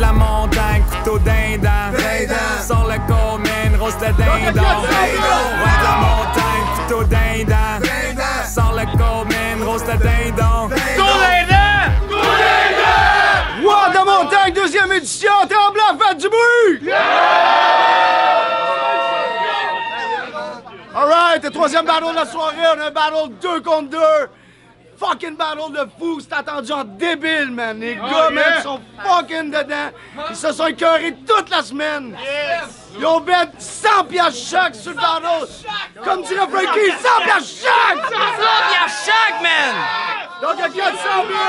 de la montagne, couteau dindon. Sors le corps, man, rose le dindon. Roi de la montagne, couteau dindon. Sors le corps, man, rose le dindon. Couteau dindon! Couteau dindon! Roi de la montagne, deuxième édition, Tremblant, faites du bruit! Alright, le troisième battle de la soirée, on a un battle 2 contre 2. Fucking battle de fou, c'est attendu en débile, man. Les gars, man, sont fucking dedans. Ils se sont écœurés toute la semaine. Ils ont bet 100 piastres chaque sur le battle. Comme dirait Frankie, 100 piastres chaque! 100 piastres chaque, man! Donc, il y a 400 000.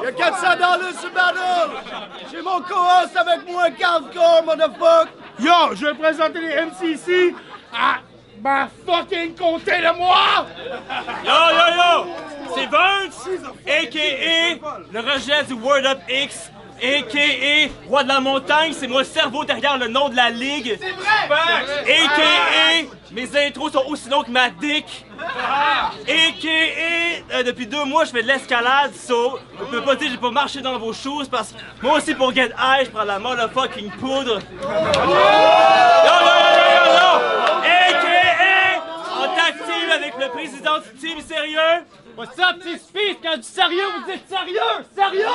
Il y a 400 $ sur le battle. J'ai mon co-host avec moi, Carlcore, motherfucker. Yo, je vais présenter les MCC à ma fucking comté de moi! Yo, yo, yo! C'est Vince, a.k.a. le rejet du Word Up X, a.k.a. Roi de la montagne, c'est moi le cerveau derrière le nom de la ligue. C'est vrai! A.k.a. mes intros sont aussi longs que ma dick. A.k.a. depuis 2 mois, je fais de l'escalade, so on peut pas dire que j'ai pas marché dans vos choses parce que moi aussi pour get high, je prends la motherfucking poudre. Yo, yo, yo, yo, yo! A.k.a. en tactile avec le président du team sérieux. What's up, petit Speed? Quand je dis sérieux, vous dites sérieux! Sérieux!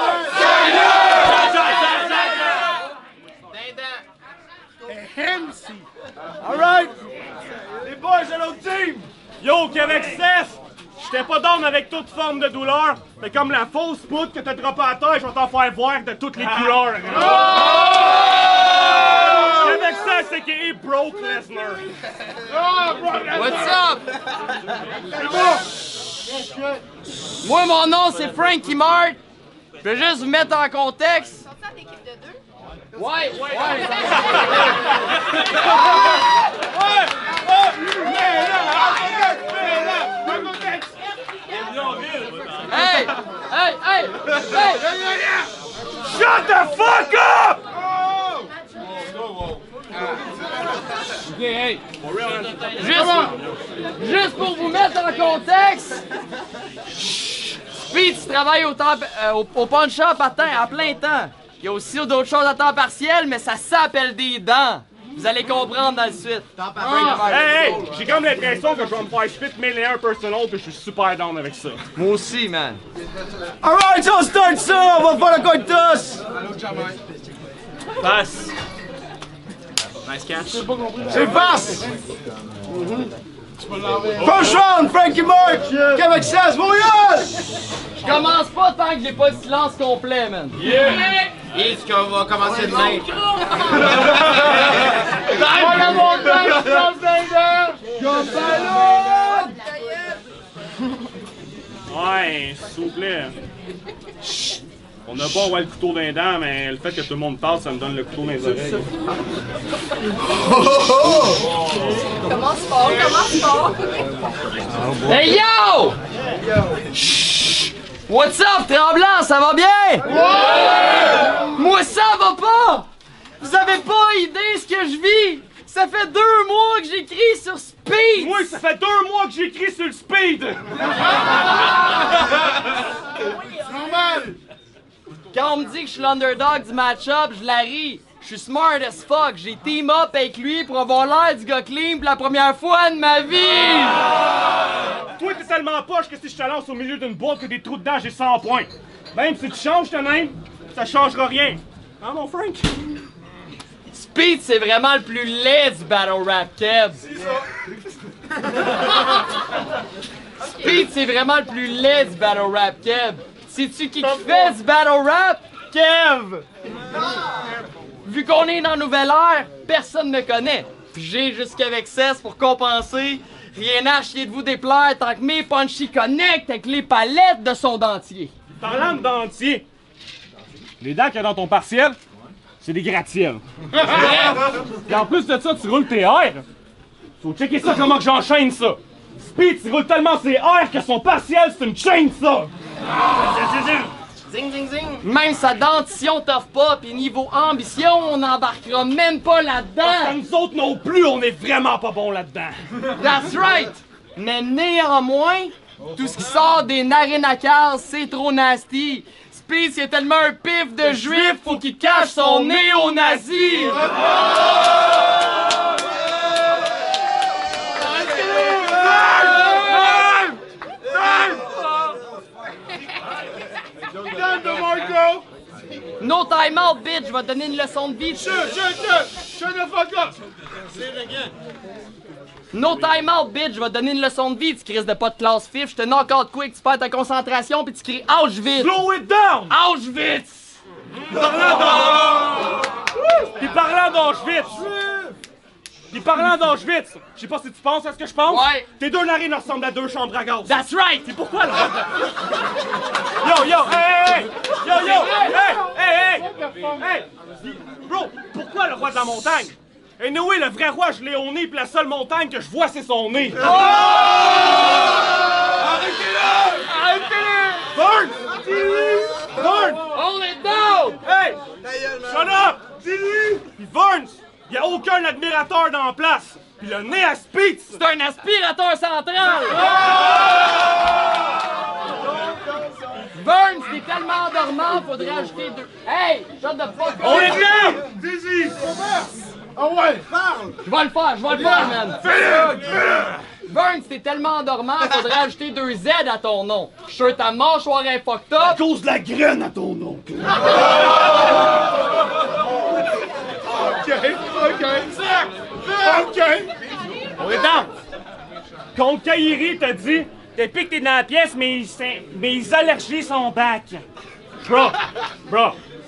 MC! Alright. Les boys de l'autre team. Yo, qu'avec Cess, j'étais pas down avec toute forme de douleur, mais comme la fausse poudre que t'as droppée à terre, je vais t'en faire voir de toutes les couleurs. Qu'avec Cess, c'est qui est Broke Lesnar. What's up? Moi, mon nom, c'est Frankie Mart. Je vais juste vous mettre en contexte. Ouais, ouais. Hey! Hey! Hey! Hey! Shut the fuck up! Hey! Juste pour vous mettre en contexte, Speed, tu travailles au pawn shop à plein temps. Il y a aussi d'autres choses à temps partiel, mais ça s'appelle des dents. Vous allez comprendre dans le suite. Hey, hey! J'ai comme l'impression que je vais me faire spit 1001 personal puis je suis super down avec ça. Moi aussi, man. Alright, on start ça. On va faire le coin tous. Passe. Nice catch. C'est passe. First round, Frankie Mark. Québec 16, Montréal. Je commence pas tant que j'ai pas le silence complet, man. Et ce qu'on va commencer demain. Dans la montagne, je lance comme ballon! Ouais, s'il vous plaît. Chut. On a pas le couteau dans les dents, mais le fait que tout le monde parle, ça me donne le couteau dans les oreilles. Commence fort. Hey yo! Chut! What's up, Tremblant? Ça va bien? Ouais! Moi, ça va pas! Vous avez pas idée ce que je vis! Ça fait 2 mois que j'écris sur Speed! Moi, ça fait 2 mois que j'écris sur le Speed! C'est normal. Quand on me dit que je suis l'underdog du match-up, je la ris. Je suis smart as fuck. J'ai team up avec lui pour avoir l'air du gars clean pour la première fois de ma vie! Toi, t'es tellement poche que si je te lance au milieu d'une boîte que des trous dedans, j'ai 100 points. Même si tu changes ta même, ça changera rien. Hein, mon Frank? Speed, c'est vraiment le plus laid du battle rap, Kev. Speed, c'est vraiment le plus laid du battle rap, Kev. Sais-tu qui fait du battle rap? Kev! Vu qu'on est dans la nouvelle ère, personne ne me connaît. Puis j'ai jusqu'avec 16 pour compenser. Rien à chier de vous déplaire tant que mes punchy connectent avec les palettes de son dentier. Parlant de dentier, les dents qu'il y a dans ton partiel, c'est des gratte-ciels. Et en plus de ça, tu roules tes airs. Faut checker ça comment que j'enchaîne ça. Speed, tu roules tellement ses airs que son partiel, c'est une chaîne ça. Zing, zing, zing. Même sa dentition t'offre pas, pis niveau ambition, on n'embarquera même pas là-dedans. Parce que nous autres non plus, on est vraiment pas bons là-dedans. That's right! Mais néanmoins, tout ce qui sort des narines à case, c'est trop nasty. Spice, il est tellement un pif de juif, faut qu'il cache son néo-nazi! No time out, bitch! Je vais te donner une leçon de vie. Shut the fuck up! No time out, bitch! Je vais te donner une leçon de vie. Tu crises de pas de classe fif. Je te knock out quick, tu perds ta concentration, puis tu cries Auschwitz! Slow it down! Auschwitz! Puis parlant d'Auschwitz, je sais pas si tu penses à ce que je pense. Ouais. Tes deux narines ressemblent à deux chambres à gaz. That's right! C'est pourquoi là? Hey! Bro, pourquoi le roi de la montagne? Et Noé, le vrai roi, je l'ai au nez, puis la seule montagne que je vois, c'est son nez. Arrêtez-le! Burn! Burn! Hold it down! Hey! Shut up! Dis-lui! Puis Burns, il y a aucun admirateur dans la place. Puis le nez à Spitz! C'est un aspirateur central! Burns, t'es tellement endormant, faudrait ajouter deux. Hey! Shut the fuck up! On est bien! Dizzy! Ah ouais, parle! Je vais le faire, man! Fais-le! Burns, t'es tellement endormant, faudrait ajouter deux Z à ton nom. Je suis sûr ta mâchoire est fucked up. À cause de la graine à ton nom. OK. On est down. Contre Kairi t'a dit, depuis que t'es dans la pièce, mes allergies sont back. Bro,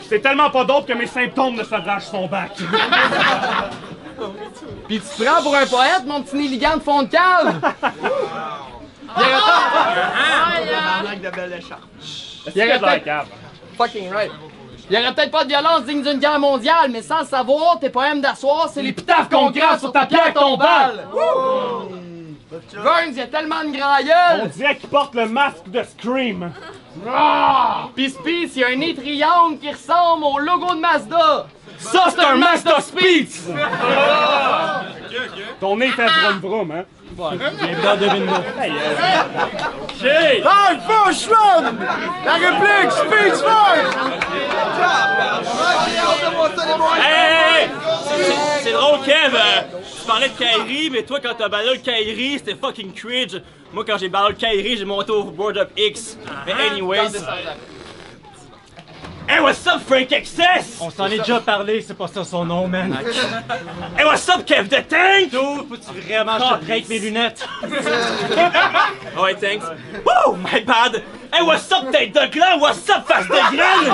c'est tellement pas d'autre que mes symptômes de sauvage sont back. Pis tu te prends pour un poète, mon petit Néligan de fond de cave? Il y aurait peut-être... Fucking right. Il y aurait peut-être pas de violence digne d'une guerre mondiale, mais sans le savoir, tes poèmes d'asseoir, c'est l'épitaphe qu'on grave sur ta pierre tombale! Burns, il y a tellement de grand gueule! On dirait qu'il porte le masque de Scream. Pis Spice, il y a un nez triangle qui ressemble au logo de Mazda! Ça, c'est un Mazda Spice! Ton nez fait vroom vroom, hein? Hey, Bushman! La réplique, Speech first! Hey! C'est drôle, Kev! Tu parlais de Kairi, mais toi, quand t'as ballé le Kairi, c'était fucking cringe. Moi, quand j'ai ballé le Kairi, j'ai monté au Board Up X. Mais anyways... Hey, what's up, Frank Excess? On s'en est déjà parlé, c'est pas ça son nom, man. Hey, what's up, Kev the Tank? Dude, faut-tu vraiment que je te break mes lunettes? Oh, ouais, thanks. Woo, my bad. Hey, what's up, tête de gland? What's up, face de graine?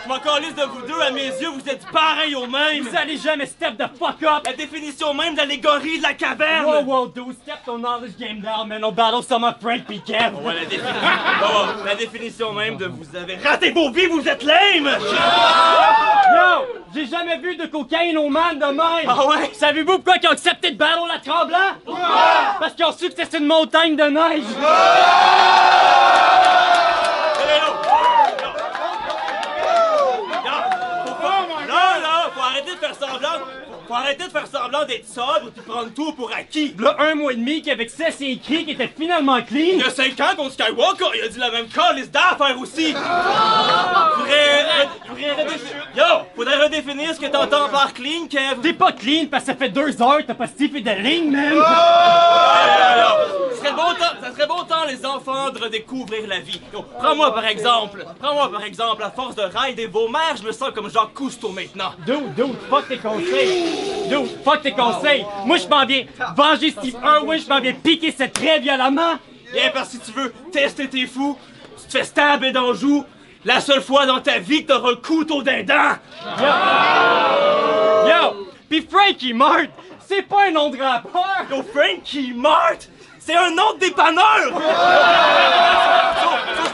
Je m'en calisse de vous deux, à mes yeux, vous êtes pareils au même! Vous allez jamais step the fuck up! La définition même d'allégorie de la caverne! Wow, dude, step ton knowledge game down, man, on battle some of Frank pis Kev! Ouais, la définition même de vous avez raté vos vies, vous êtes lame! Yo! J'ai jamais vu de cocaïne au man de même! Ah ouais? Savez-vous pourquoi ils ont accepté de battle à Tremblant? Ouais. Parce qu'ils ont su que c'était une montagne de neige! Faut arrêter de faire semblant d'être sobre et prendre tout pour acquis. Là, 1 mois et demi qu'avec ça, c'est écrit qu'il était finalement clean. Il y a 5 ans contre Skywalker, il a dit la même calice d'affaires aussi. Faudrait redéfinir ce que t'entends par clean, Kev. T'es pas clean parce que ça fait 2 heures t'as pas stiffé de ligne, man. Ça serait bon temps, les enfants, de redécouvrir la vie. Prends-moi par exemple, à force de rider vos mères, je me sens comme Jacques Cousteau maintenant. Dude, fuck tes conseils. Moi, je m'en viens venger Steve Irwin, je m'en viens piquer cette très violemment. Bien, parce que si tu veux tester tes fous, tu te fais stabber dans le joue, la seule fois dans ta vie que t'auras le couteau d'un dent. Yo, pis Frankie Mart, c'est pas un nom de rappeur. Yo, Frankie Mart, c'est un nom de dépanneur. Sauf que je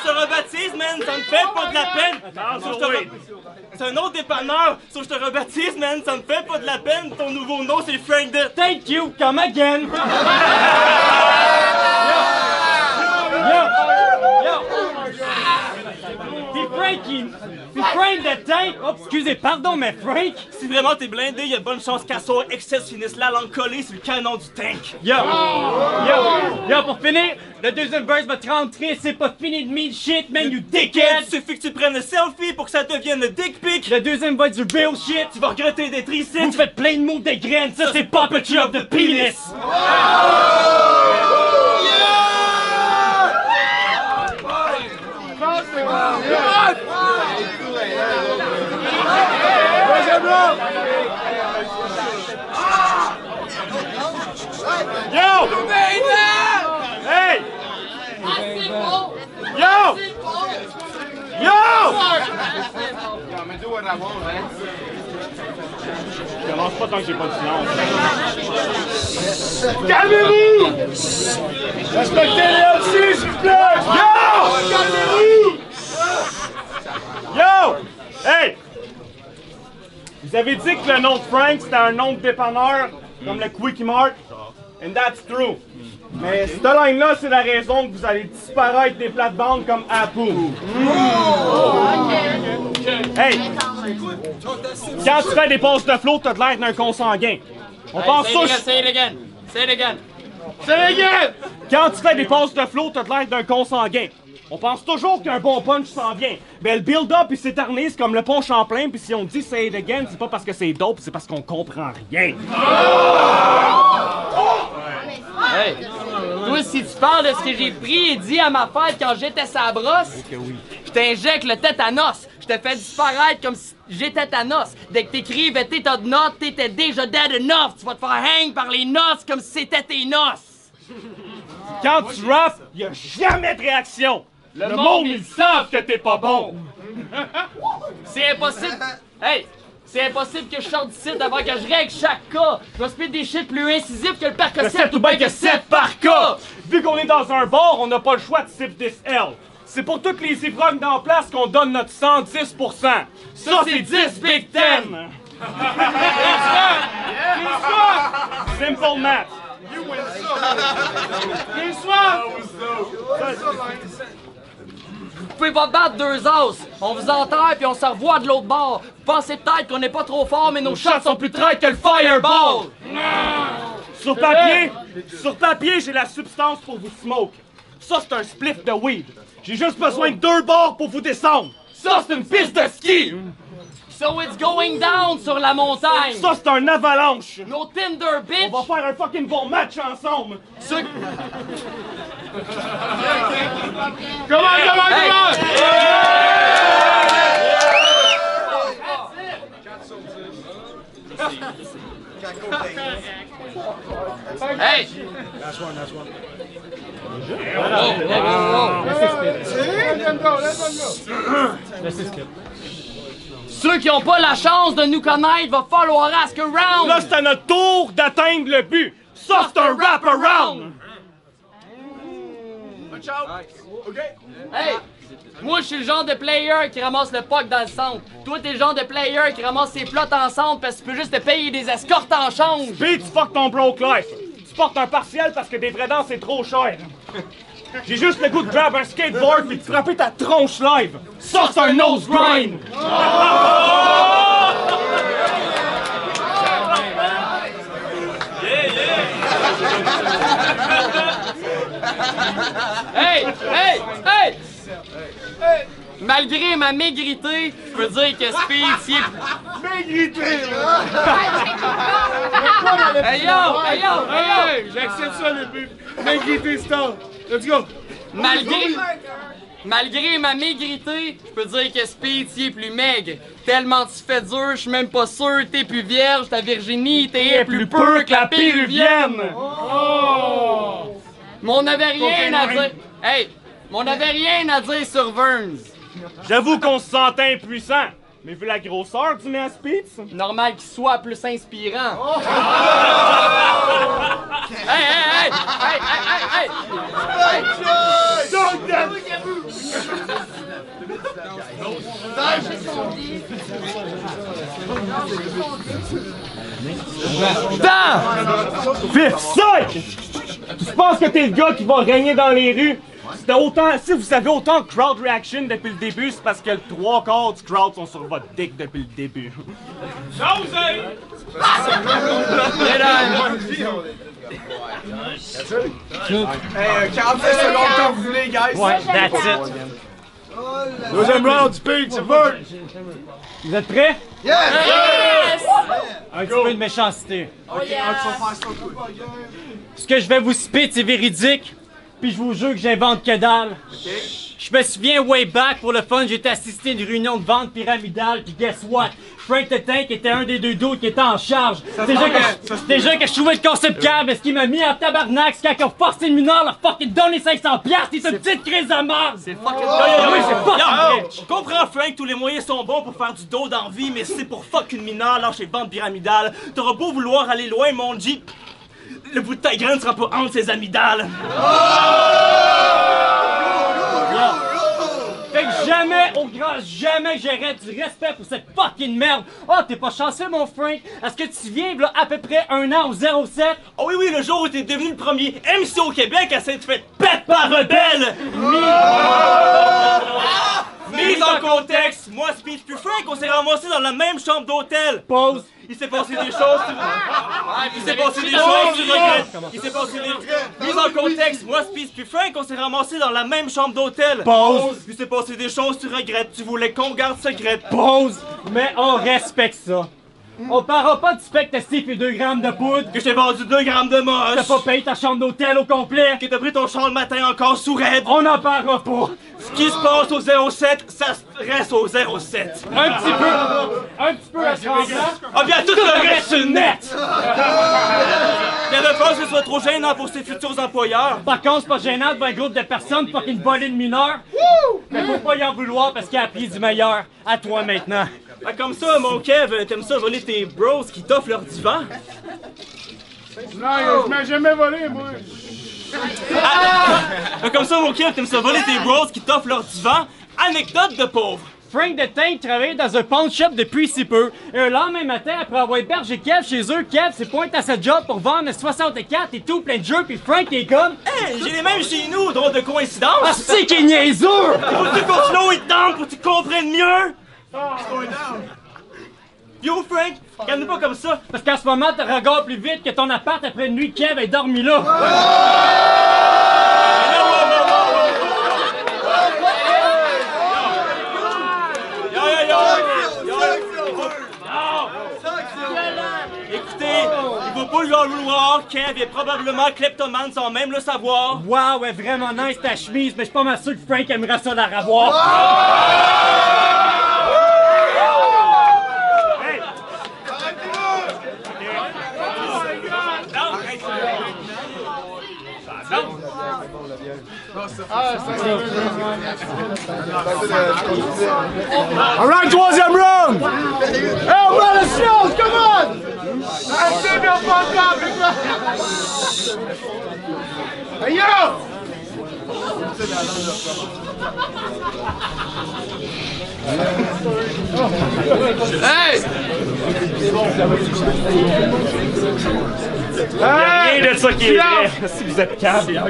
te rebaptise, man, ça me fait pas de la peine. C'est un autre dépanneur, sauf que je te rebaptise, man, ça me fait pas de la peine. Ton nouveau nom, c'est Frank de... Thank you, come again. Yo. Puis Frank de tank. Oh, excusez, pardon, mais Frank. Si vraiment t'es blindé, y a de bonnes chances qu'Assaut Excess finisse la langue collée sur le canon du tank. Yo, pour finir, le deuxième verse va te rentrer, c'est pas fini de mean shit, man, you dickhead. Il suffit que tu prennes le selfie pour que ça devienne le dick pic. Le deuxième va être du real shit. Tu vas regretter d'être ici. Vous faites plein de mots de graines, ça c'est puppetry of the penis. Yo! Hey! Yo! Yo! Je commence pas tant que j'ai pas de silence. Calmez-vous! Respectez les MC, s'il vous plaît! Yo! Calmez-vous! Yo! Hey! Vous avez dit que le nom de Frank c'était un nom de dépanneur, comme le Quickie Mart. And that's true. Mais cette line-là, c'est la raison que vous allez disparaître des plates-bandes comme Apu. Hey! Quand tu fais des passes de flot, t'as de l'air d'un consanguin. On pense tous... Say it again. Say it again. Say it again! Quand tu fais des passes de flot, t'as de l'air d'un consanguin. On pense toujours qu'un bon punch s'en vient. Mais le build-up, il s'éternise comme le pont Champlain, puis si on dit say it again, c'est pas parce que c'est dope, c'est parce qu'on comprend rien. Hey! Toi, si tu parles de ce que j'ai pris et dit à ma fête quand j'étais sa brosse, je t'injecte le tétanos. Je te fais disparaître comme si j'étais Thanos. Dès que t'écrives t'as de notes, t'étais déjà dead enough. Tu vas te faire hang par les noces comme si c'était tes noces. Quand tu rappes, y'a jamais de réaction. Le monde, ils savent que t'es pas bon. C'est impossible. Hey! C'est impossible que je sorte d'ici avant que je règle chaque cas. Je vais spit des shit plus incisifs que le Percocet ou bien que 7 par cas. Vu qu'on est dans un bar, on n'a pas le choix de sip this L. C'est pour toutes les ivrognes dans la place qu'on donne notre 110%. Ça, c'est 10 Big Ten. Simple math. Vous pouvez pas battre 2 os. On vous enterre puis on se revoit de l'autre bord. Vous pensez peut-être qu'on n'est pas trop fort, mais nos shots sont plus traîtres que le Fireball. Sur papier, j'ai la substance pour vous smoke. Ça, c'est un spliff de weed. J'ai juste besoin de 2 barres pour vous descendre. Ça, c'est une piste de ski. So it's going down sur la montagne. Ça, c'est un avalanche. No Tinder, bitch. On va faire un fucking bon match ensemble. Come on! Hey! Ceux qui n'ont pas la chance de nous connaître, va falloir ask around. Là, c'est à notre tour d'atteindre le but. Ça, c'est un wrap-around. Hey! Moi, je suis le genre de player qui ramasse le puck dans le centre. Toi, t'es le genre de player qui ramasse ses plots en centre parce que tu peux juste te payer des escortes en change. Puis tu fuck ton broke life. Tu portes un partiel parce que des vrais dents, c'est trop cher. J'ai juste le goût de grab un skateboard puis de frapper ta tronche live. Ça, c'est un nose grind. Hey! Hey! Hey! Malgré ma maigrité, je peux dire que Speed, il est... Maigrité! Hey yo! Hey yo! Hey yo! Hey, j'accepte ça, le maigrité star. Let's go! Malgré ma maigrité, je peux dire que Speed, il est plus maigre. Tellement tu fais dur, je suis même pas sûr, t'es plus vierge, ta virginité est plus pure que la péruvienne! Mais on n'avait rien à dire. Hey! Mais on n'avait rien à dire sur Verns. J'avoue qu'on se sentait impuissant. Mais vu la grosseur du nez à Spitz, Normal qu'il soit plus inspirant. Hey, hey, hey! Hey, hey, hey, hey! Fif 5! Tu penses que t'es le gars qui va régner dans les rues? Si vous avez autant de crowd reaction depuis le début, c'est parce que le 3/4 du crowd sont sur votre dick depuis le début. Hey, 45 secondes quand vous voulez, guys. Ouais, that's it. Deuxième round, speed, c'est fort. Vous êtes prêts? Yes! Yes! Un petit peu de méchanceté. Oh yeah! Ce que je vais vous spit, c'est véridique. Puis je vous jure que j'invente que dalle. Je me souviens, way back, pour le fun, j'étais assisté à une réunion de vente pyramidale, puis guess what? Frank the Tank était un des deux dos qui était en charge. Déjà que je trouvais le concept cave, mais ce qui m'a mis en tabarnak, c'est quand ils ont forcé le mineur leur fucking donner 500$, c'est une petite crise de merde! C'est fucking... Oui, c'est fucking Yo, bitch. je comprends, Frank, tous les moyens sont bons pour faire du dos d'envie, mais si c'est pour fuck une mineure, lâche les bandes pyramidales. T'auras beau vouloir aller loin, mon G, le bout de ta graine sera pas entre ses amygdales. Fait que jamais, au grand jamais, j'aurais du respect pour cette fucking merde. Oh, t'es pas chanceux, mon Frank. Est-ce que tu viens, là, à peu près 1 an au 07? Oh oui, le jour où t'es devenu le premier MC au Québec à s'être fait pète par rebelle! Mise en contexte, moi, Speech puis Frank, on s'est ramassés dans la même chambre d'hôtel. Pause. Il s'est passé des choses, il s'est passé des choses, tu regrettes. Il s'est passé des... Mise en contexte, moi, Speech puis Frank, on s'est ramassés dans la même chambre d'hôtel. Pause. Il s'est passé des choses, tu regrettes. Tu voulais qu'on garde secrète. Pause. Mais on respecte ça. On parlera pas du spectre de Steve et 2 grammes de poudre. Que je t'ai vendu 2 grammes de moche. T'as pas payé ta chambre d'hôtel au complet. Que t'as pris ton char le matin encore sous raide. On n'en parlera pas. Ce qui se passe au 07, ça reste au 07. Un petit peu à tremblant. Ah bien, tout le reste sur le net. Bien de peur que ce soit trop gênant pour ses futurs employeurs. Par contre, c'est pas gênant devant un groupe de personnes fucking volées de mineurs. Mais faut pas y en vouloir parce qu'il a appris du meilleur. À toi maintenant. Ah, comme ça, mon Kev, t'aimes ça voler tes bros qui t'offrent leur divan? Non, je m'ai jamais volé, moi. Comme ça, mon Kev, t'aimes ça voler tes bros qui t'offrent leur divan? Anecdote de pauvre. Frank the Tank travaillait dans un pawn shop depuis si peu. Et un lendemain matin, après avoir hébergé Kev chez eux, Kev s'est pointé à sa job pour vendre le 64 et tout, plein de jeux, puis Frank est comme... Hey, j'ai les mêmes chez nous, drôle de coïncidence! Ah, c'est qu'il est niaiseux! Faut-tu qu'on slow it down pour que tu comprennes mieux? Yo, Frank, calme-nous pas comme ça! Parce qu'en ce moment, tu regardes plus vite que ton appart après une nuit Kev est dormi là. Écoutez, il faut pas lui en vouloir, Kev est probablement kleptomane sans même le savoir. Wow, est vraiment nice ta chemise, mais je suis pas mal sûr que Frank aimerait ça la revoir. Alright, troisième round! Hey, on va la chose, come on! Assez bien pas Hey yo! Hey! Rien de ça qui est vrai. Si vous êtes câble,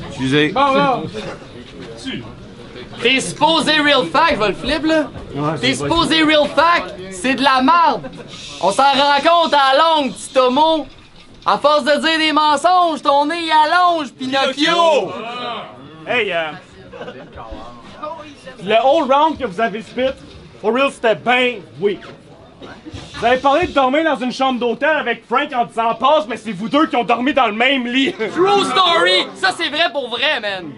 Excusez. T'es supposé real fact, je vais le flip là. T'es supposé real fact, c'est de la merde. On s'en rend compte à la longue, petit homo. À force de dire des mensonges, ton nez il allonge, Pinocchio. Hey, le whole round que vous avez spit, for real, c'était ben weak. Vous avez parlé de dormir dans une chambre d'hôtel avec Frank en disant passe, mais c'est vous deux qui ont dormi dans le même lit. True story! Ça c'est vrai pour vrai, man.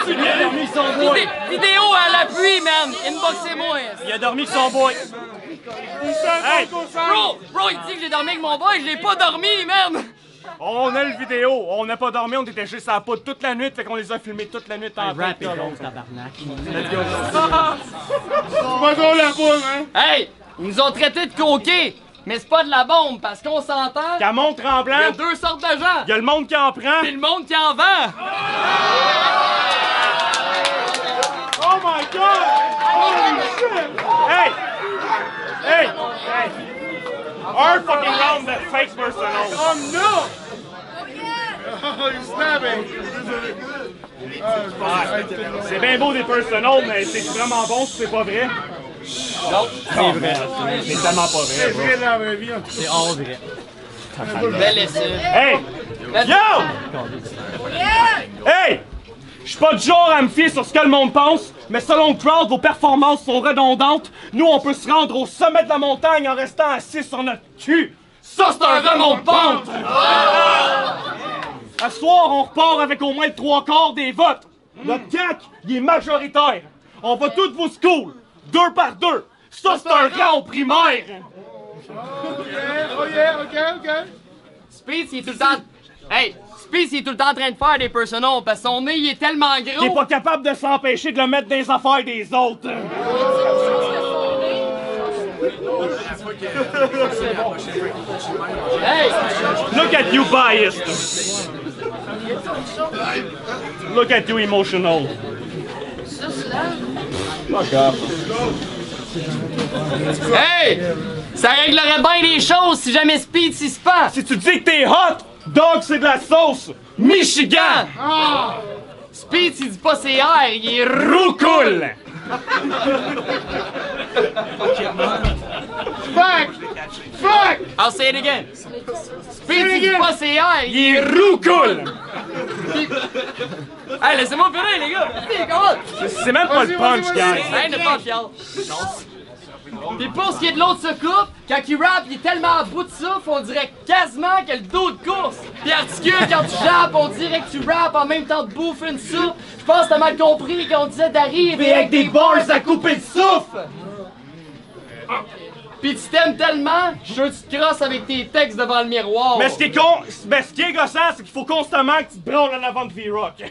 Il a dormi avec son boy. Vidéo à l'appui, man. Inboxez-moi. Il a dormi avec son boy. Hey, Bro, il dit que j'ai dormi avec mon boy, je l'ai pas dormi, man. on a le vidéo. On n'a pas dormi, on était juste à la poudre toute la nuit, fait qu'on les a filmés toute la nuit en Rap et tête. rose, tabarnak. C'est pas drôle la boule, hein? Hey, ils nous ont traité de coquets, mais c'est pas de la bombe, parce qu'on s'entend. Camon Il y a tremblant, deux sortes de gens. il y a le monde qui en prend. C'est le monde qui en vend. Oh my god! Holy shit! Hey! Hey! Hey! Our fucking round that fake personal. Oh no! C'est bien beau des personals, mais c'est vraiment bon si c'est pas vrai. Non, c'est vrai. C'est tellement pas vrai. C'est vrai dans la vraie vie, en tout cas. C'est hors vrai. Belle essai. Hey! Yo! Hey! Je suis pas du genre à me fier sur ce que le monde pense, mais selon le crowd, vos performances sont redondantes. Nous, on peut se rendre au sommet de la montagne en restant assis sur notre cul. Ça, c'est un remont de pente! À ce soir, on repart avec au moins le 3/4 des votes. Notre CAQ, il est majoritaire. On va tous vos schools, 2 par 2. Ça, c'est un rang au primaire. OK. Speed, il est tout le temps... Hey! Speed, il est tout le temps en train de faire des personals parce que son nez, il est tellement Il est gros. pas capable de s'empêcher de le mettre dans les affaires des autres. Hey! Look at you biased. Look at you emotional. Fuck off. Hey! Ça réglerait bien les choses si jamais Speed s'y se pend. Si tu dis que t'es hot, dog c'est de la sauce. Michigan! Speed, s'il dit pas c'est air, il est Roucoule! Fuck! I'll say it again. Speed, s'il dit pas c'est air, Il est roucoule! Hey, laissez-moi finir, les gars! Hey, comment? C'est même pas le punch, guys. Hey, ne pas fier. Pis pour ce qui est de l'autre coupe, quand il rappe, il est tellement à bout de souffle, on dirait quasiment qu'il a le dos de course. Pis articule, quand tu jappes, on dirait que tu rappes en même temps de bouffer une soupe. Je pense que t'as mal compris qu'on disait d'arriver avec des bars à couper le souffle. Pis tu t'aimes tellement, je suis sûr que tu te crosses avec tes textes devant le miroir. Mais ce qui est gossant, c'est qu'il faut constamment que tu te branles en avant de V-Rock.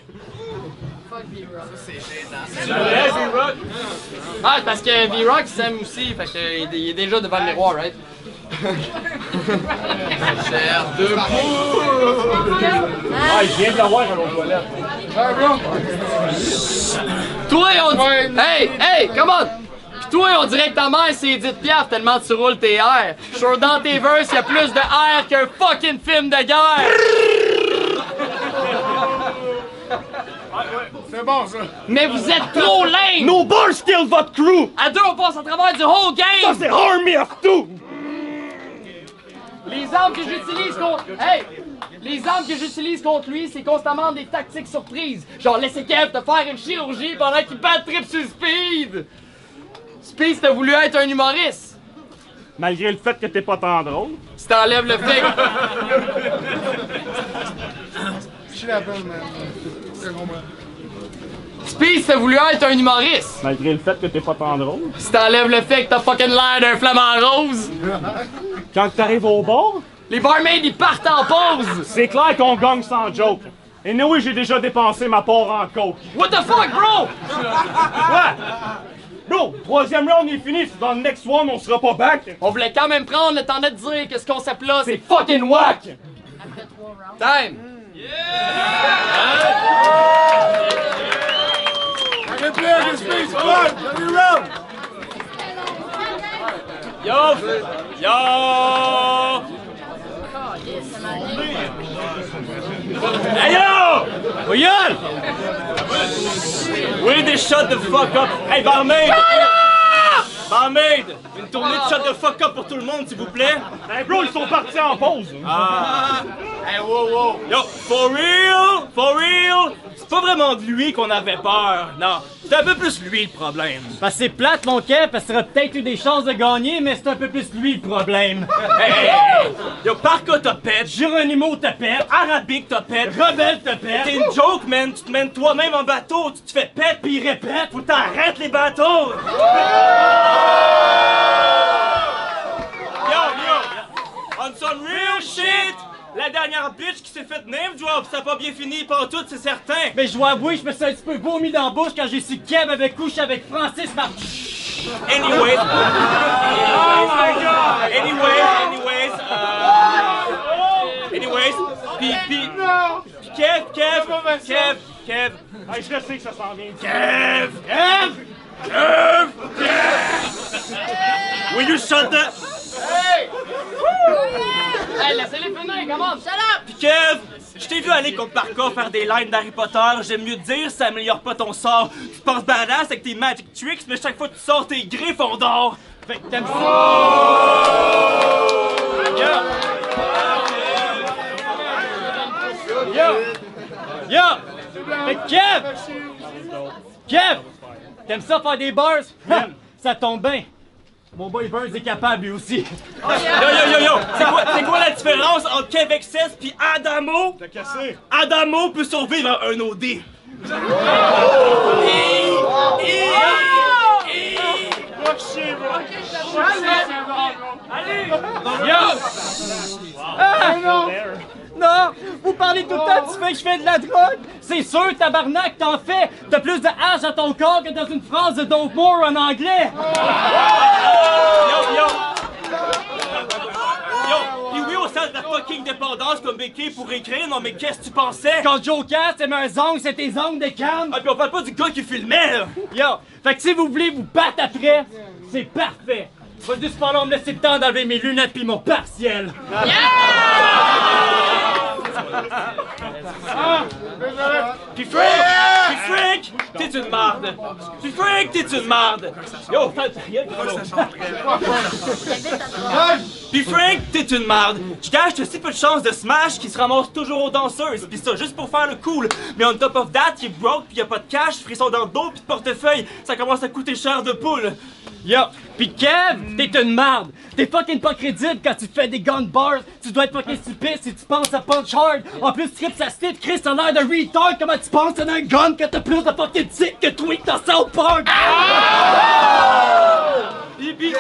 Ah, c'est parce que V-Rock s'aime aussi, fait qu'il est déjà devant le miroir, right? Ah, il vient de l'avoir à l'autre toilette. Toi, on dit... Hey, come on! Pis toi, on dirait que ta mère, c'est Edith Piaf tellement tu roules tes airs. Sure, dans tes verses, y'a plus de air qu'un fucking film de guerre! C'est bon, ça. Mais vous êtes trop lame! No bars kill votre crew! À deux, on passe à travers du whole Ça, game! c'est Army of Two! Les armes que j'utilise contre... Hey! Les armes que j'utilise contre lui, c'est constamment des tactiques surprises. Genre, laisser Kev te faire une chirurgie pendant qu'il bat trip sur Speed! Speed, t'as voulu être un humoriste! Malgré le fait que t'es pas tant drôle. Si t'enlèves le fait que... Je suis la peine, man. C'est bon, man. Speed, t'as voulu être un humoriste! Malgré le fait que t'es pas tant drôle. Si t'enlèves le fait que t'as fucking l'air d'un flamant rose! Quand t'arrives au bar, Les barmaids, ils partent en pause! c'est clair qu'on gagne sans joke. Et oui, j'ai déjà dépensé ma part en coke. What the fuck, bro? Ouais! Bro, 3e round est fini, dans le next one, on sera pas back. On voulait quand même prendre le temps de dire que ce concept-là, c'est fucking whack! Time! Arrête plus avec les space, fuck! Let me round! Hey yo! Voyons! Oui, des shut the fuck up! Hey, barmaid! Barmaid! Une tournée de shut the fuck up pour tout le monde, s'il vous plaît! Hey bro, ils sont partis en pause. Hey, wow! Yo, for real! For real! C'est pas vraiment de lui qu'on avait peur, non. C'est un peu plus lui le problème. Parce que c'est plate, mon Kev, parce que t'aurais peut-être eu des chances de gagner, mais c'est un peu plus lui le problème. Hey! Yo, Parka te pète! Geronimo te pète, Arabic te pète! Rebelle te pète, T'es une joke, man! Tu te mènes toi-même en bateau! Tu te fais pète pis il répète! Faut t'arrêter les bateaux! Yo! On some real shit! La dernière bitch qui s'est fait name drop, ça a pas bien fini par tout, c'est certain! mais je dois avouer, je me suis un petit peu vomi dans la bouche quand j'ai su que Kev avait couché avec Francis Anyways, puis Kev, Hey, je le sais que ça s'en vient. will you shut the... Hey, laissez-les finir, come on! Puis Kev, Je t'ai vu aller contre Parka faire des lines d'Harry Potter. J'aime mieux te dire, ça améliore pas ton sort. Tu te penses badass avec tes magic tricks, mais chaque fois que tu sors tes griffons d'or. Fait que t'aimes ça? Yo! Fait que Kev! T'aimes ça faire des bars? Ça tombe bien. Mon boy Burns est capable lui aussi. Yo! C'est quoi la différence entre Kev Excess pis Adamo? T'as cassé. Adamo peut survivre à un OD. Non! Vous parlez tout le temps, tu fais que je fais de la drogue! C'est sûr, tabarnak, t'en fais! T'as plus de H dans ton corps que dans une phrase de Don't More en anglais! Pis oui, au sein de la fucking dépendance comme Becky pour écrire, non mais qu'est-ce que tu pensais? Quand Joker, c'est mes ongles, c'est tes ongles de cam! Ah pis on parle pas du gars qui filmait là! Yo! Fait que si vous voulez vous battre après, c'est parfait! Vas-y, cependant, me laisser le temps d'enlever mes lunettes pis mon partiel! Pis Frank, t'es une marde! Pis Frank, t'es une marde! Yo, Pis Frank, t'es une marde! Je cache t'as si peu de chances de smash qu'il se ramasse toujours aux danseuses, pis ça juste pour faire le cool. Mais on top of that, il est broke pis y'a pas de cash, frisson dans le dos pis de portefeuille, ça commence à coûter cher de poule. Yo! Pis Kev, t'es une marde! T'es fucking pas crédible quand tu fais des gun bars! Tu dois être fucking stupide si tu penses à punch hard! En plus, tu tripes sa slip, Chris, t'as l'air de retard! Comment tu penses à un gun que t'as plus de fucking tic que Tweak dans South Park? Et puis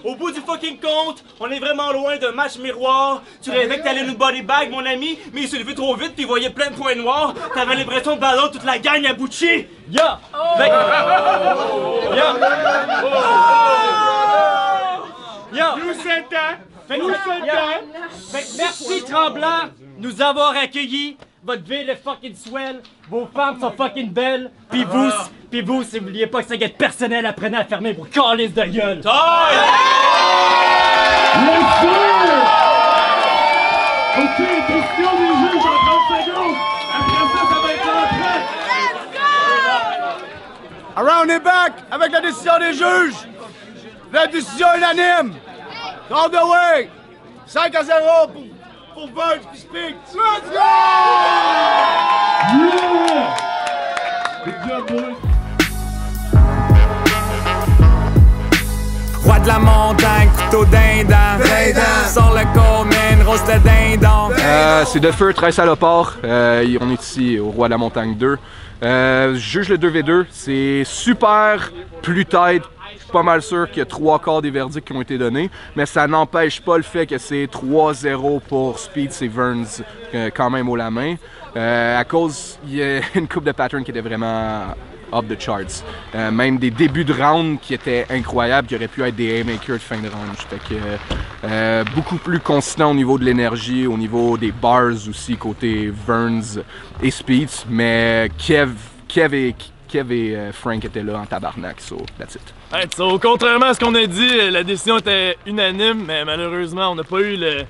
au bout du fucking compte, on est vraiment loin d'un match miroir. Tu rêvais que t'allais nous body bag, mon ami, mais il s'est levé trop vite pis il voyait plein de points noirs. T'avais l'impression de ballon toute la gang à Bucci. Yo! Fait que... Yo! Nous s'entend. Fait que merci Tremblant de nous avoir accueillis. Votre ville est fucking swell. Vos femmes sont fucking belles. Puis vous, si vous vouliez pas que ça guette personnel, apprenez à fermer vos calices de gueule. Let's go! Ok, question des juges en 30 secondes. Après ça va être en traite. Around and back avec la décision des juges. La décision unanime. All the way. 5-0 pour Burns qui speak. Let's go! Yeah! Good job, boys. Roi de la montagne, couteau dindon. Sors le corps, man, rose de dindon. C'est de feu, très salopard. On est ici au Roi de la Montagne 2. Juge le 2v2, c'est super plus tête. Je suis pas mal sûr qu'il y a 3/4 des verdicts qui ont été donnés, mais ça n'empêche pas le fait que c'est 3-0 pour Speed et Verns quand même haut la main. À cause, il y a une coupe de patterns qui était vraiment up the charts. Même des débuts de round qui étaient incroyables, qui auraient pu être des haymakers de fin de round. Fait que beaucoup plus consistant au niveau de l'énergie, au niveau des bars aussi, côté Verns et Speed. Mais Kev et Frank étaient là en tabarnak, so that's it. Hey, so, contrairement à ce qu'on a dit, la décision était unanime, mais malheureusement, on n'a pas eu le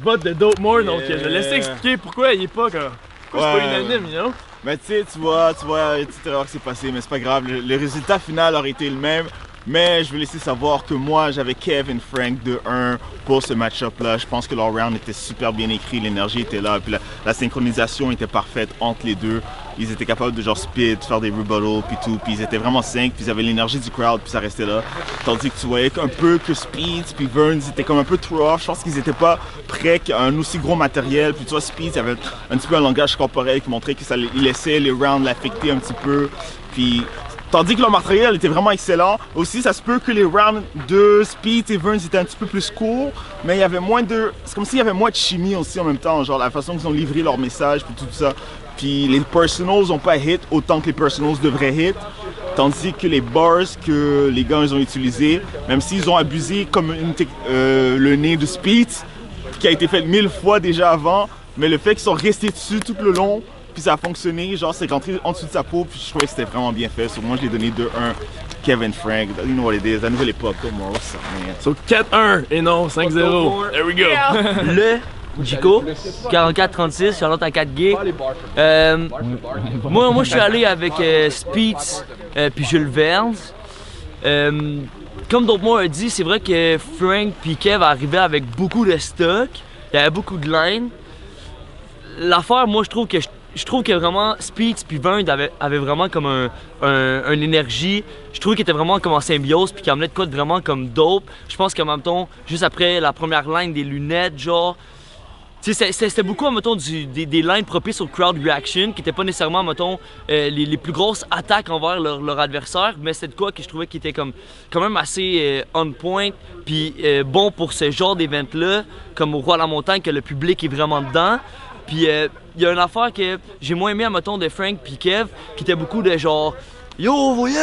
bot de Dope More, donc je vais laisser expliquer pourquoi il est pas, pourquoi c'est pas unanime, you know? Mais tu sais, tu vois, il y a une petite erreur qui s'est passée, mais c'est pas grave, le résultat final aurait été le même. Mais je veux laisser savoir que moi, j'avais Kev et Frank 2-1 pour ce match-up-là. Je pense que leur round était super bien écrit, l'énergie était là, puis la synchronisation était parfaite entre les deux. Ils étaient capables de genre speed, faire des rebuttals, puis tout, puis ils étaient vraiment 5, puis ils avaient l'énergie du crowd, puis ça restait là. Tandis que tu voyais un peu que Speed, puis Verns, ils étaient comme un peu trop off. Je pense qu'ils étaient pas prêts à un aussi gros matériel. Puis tu vois, Speed, il avait un petit peu un langage corporel qui montrait que ça laissait les rounds l'affecter un petit peu. Puis tandis que leur matériel était vraiment excellent. Aussi, ça se peut que les rounds de Speed et Verns étaient un petit peu plus courts, mais il y avait moins de... C'est comme s'il y avait moins de chimie aussi en même temps, genre la façon qu'ils ont livré leur message, puis tout ça. Puis les personals n'ont pas hit autant que les personals devraient hit, tandis que les bars que les gars ils ont utilisés, même s'ils ont abusé comme le nez de Speed, qui a été fait 1000 fois déjà avant, mais le fait qu'ils sont restés dessus tout le long, puis ça a fonctionné, genre c'est rentré en dessous de sa peau, puis je trouvais que c'était vraiment bien fait. So, moi je l'ai donné 2-1, Kevin Frank, you know what it is, la nouvelle époque, comme moi, ça, man. So 4-1 et non 5-0. There we go. Jico, 44-36, Charlotte à 4 gays. Moi, je suis allé avec Speeds puis Jules Verne. Comme d'autres mots ont dit, c'est vrai que Frank puis Kev arrivaient avec beaucoup de stock. Il y avait beaucoup de line. L'affaire, moi, je trouve que vraiment Speeds puis Vern avaient vraiment comme une énergie. Je trouve qu'ils étaient vraiment comme en symbiose puis qu'ils amenaient de quoi de vraiment comme dope. Je pense qu'en même temps, juste après la première line des lunettes, genre, c'était beaucoup, mettons, des lines propices au crowd reaction qui n'étaient pas nécessairement, mettons, les plus grosses attaques envers leur adversaire, mais c'était de quoi que je trouvais qui était quand même assez on point puis bon pour ce genre d'événement-là, comme au Roi à la Montagne, que le public est vraiment dedans. Puis il y a une affaire que j'ai moins aimé, mettons, de Frank puis Kev, qui était beaucoup de genre « Yo, voyez! »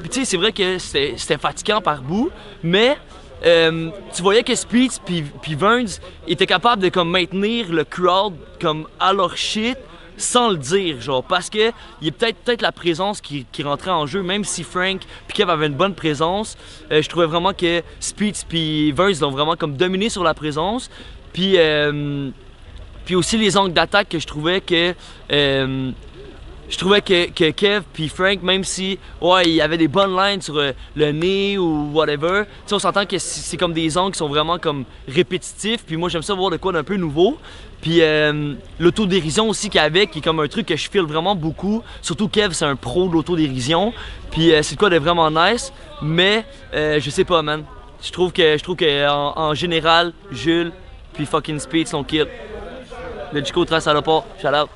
Puis tu sais, c'est vrai que c'était fatigant par bout, mais tu voyais que Speeds puis Verns étaient capables de comme maintenir le crowd comme à leur shit sans le dire, genre, parce que il y a peut-être la présence qui rentrait en jeu, même si Frank puis Kev avaient une bonne présence. Je trouvais vraiment que Speeds puis Verns ont vraiment comme dominé sur la présence, puis aussi les angles d'attaque que je trouvais que Kev puis Frank, même si ouais, il y avait des bonnes lines sur le nez ou whatever, on s'entend que c'est comme des angles qui sont vraiment comme répétitifs, puis moi j'aime ça voir de quoi d'un peu nouveau. Puis l'autodérision aussi qu'il y avait, qui est comme un truc que je file vraiment beaucoup, surtout Kev c'est un pro de l'autodérision, puis c'est de quoi de vraiment nice, mais je sais pas, man. Je trouve que en général, Jules puis fucking Speed sont kill. Le Jico trace à l'apport, shout out.